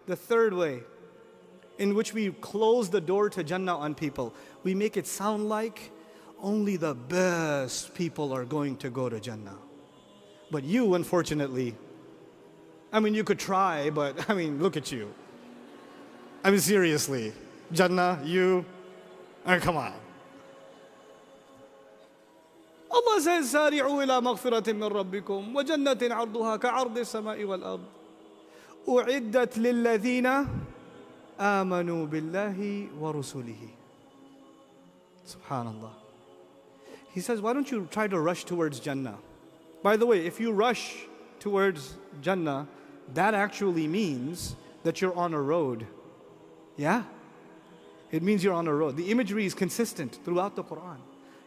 The third way in which we close the door to Jannah on people, we make it sound like only the best people are going to go to Jannah. But you, unfortunately, you could try, but look at you. Seriously, Jannah, you, come on. Allah says, سارعوا إلى مغفرة من ربكم وجنة عرضها كعرض السماء والأرض أعدت للذين آمنوا بالله ورسله. Subhanallah. He says, why don't you try to rush towards Jannah? By the way, if you rush towards Jannah, that actually means that you're on a road. Yeah? It means you're on a road. The imagery is consistent throughout the Quran.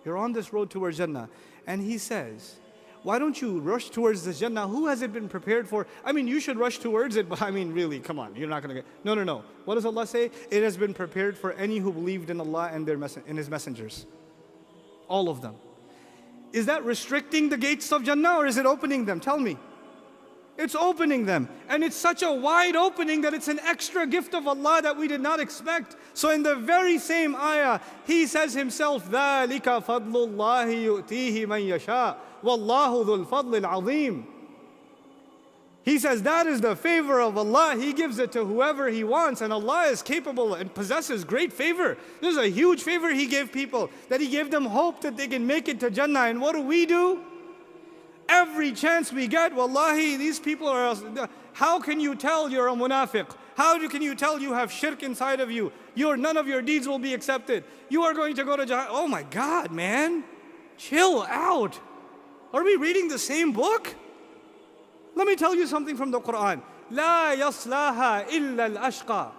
You're on this road towards Jannah. And he says, why don't you rush towards this Jannah? Who has it been prepared for? You should rush towards it, but really, come on, you're not going to get... No. What does Allah say? It has been prepared for any who believed in Allah and in His messengers. All of them. Is that restricting the gates of Jannah or is it opening them? Tell me. It's opening them. And it's such a wide opening that it's an extra gift of Allah that we did not expect. So in the very same ayah, He says Himself, ذَلِكَ فَضْلُ اللَّهِ يُؤْتِيهِ مَنْ يَشَاءُ وَاللَّهُ ذُو الْفَضْلِ الْعَظِيمِ. He says that is the favor of Allah. He gives it to whoever He wants, and Allah is capable and possesses great favor. This is a huge favor He gave people, that He gave them hope that they can make it to Jannah. And what do? Every chance we get, wallahi, these people are... How can you tell you're a munafiq? How can you tell you have shirk inside of you? None of your deeds will be accepted. You are going to go to Jahannam. Oh my God, man. Chill out. Are we reading the same book? Let me tell you something from the Quran. لا يصلاها إلا الأشقى.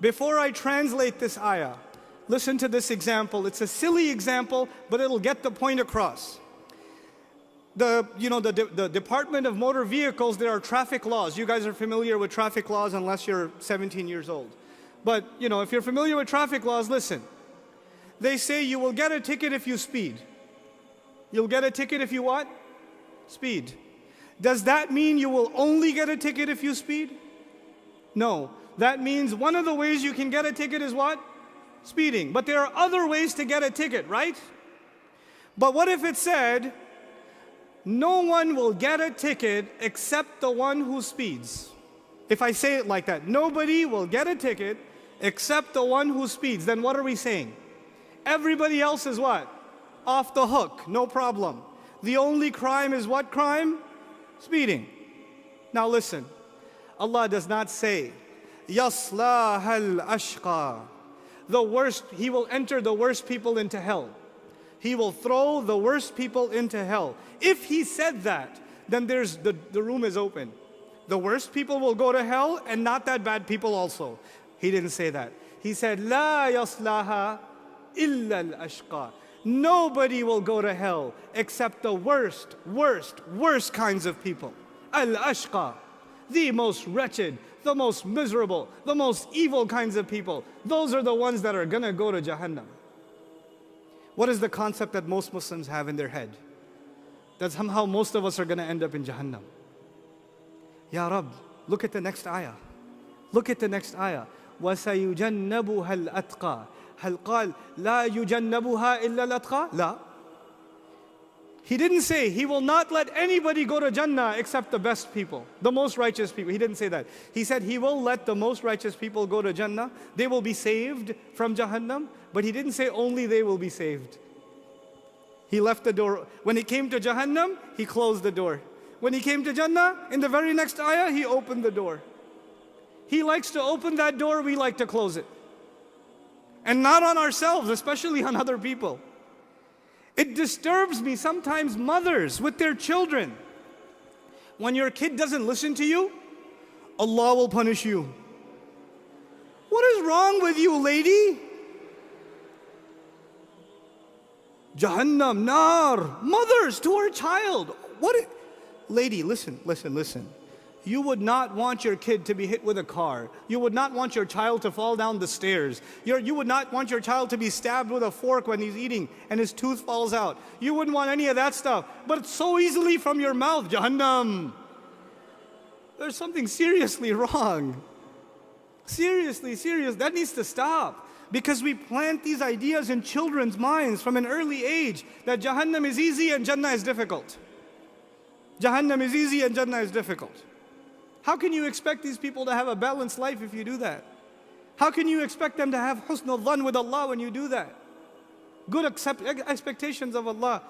Before I translate this ayah, listen to this example. It's a silly example, but it'll get the point across. The Department of Motor Vehicles, there are traffic laws. You guys are familiar with traffic laws unless you're 17 years old. But, if you're familiar with traffic laws, listen. They say you will get a ticket if you speed. You'll get a ticket if you what? Speed. Does that mean you will only get a ticket if you speed? No. That means one of the ways you can get a ticket is what? Speeding. But there are other ways to get a ticket, right? But what if it said, no one will get a ticket except the one who speeds? If I say it like that, nobody will get a ticket except the one who speeds, then what are we saying? Everybody else is what? Off the hook, no problem. The only crime is what crime? Speeding. Now listen, Allah does not say, يَصْلَاهَا الْأَشْقَى. The worst, He will enter the worst people into hell. He will throw the worst people into hell. If He said that, then the room is open. The worst people will go to hell and not that bad people also. He didn't say that. He said, لا يصلها إلا الأشقى. Nobody will go to hell except the worst kinds of people. Al-ashqa, the most wretched, the most miserable, the most evil kinds of people. Those are the ones that are gonna go to Jahannam. What is the concept that most Muslims have in their head? That somehow most of us are gonna end up in Jahannam. Ya Rab, look at the next ayah. Look at the next ayah. وَسَيُجَنَّبُهَا الْأَتْقَى. هل قال لا يجنبها إلا الأتقى؟ لا. He didn't say He will not let anybody go to Jannah except the best people, the most righteous people. He didn't say that. He said He will let the most righteous people go to Jannah. They will be saved from Jahannam. But He didn't say only they will be saved. He left the door. When He came to Jahannam, He closed the door. When He came to Jannah, in the very next ayah, He opened the door. He likes to open that door, we like to close it. And not on ourselves, especially on other people. It disturbs me sometimes, mothers with their children. When your kid doesn't listen to you, Allah will punish you. What is wrong with you, lady? Jahannam, nar, mothers to her child. Lady, listen. You would not want your kid to be hit with a car. You would not want your child to fall down the stairs. You would not want your child to be stabbed with a fork when he's eating and his tooth falls out. You wouldn't want any of that stuff. But it's so easily from your mouth, Jahannam. There's something seriously wrong. Seriously, that needs to stop. Because we plant these ideas in children's minds from an early age that Jahannam is easy and Jannah is difficult. Jahannam is easy and Jannah is difficult. How can you expect these people to have a balanced life if you do that? How can you expect them to have husnul dhan with Allah when you do that? Good expectations of Allah.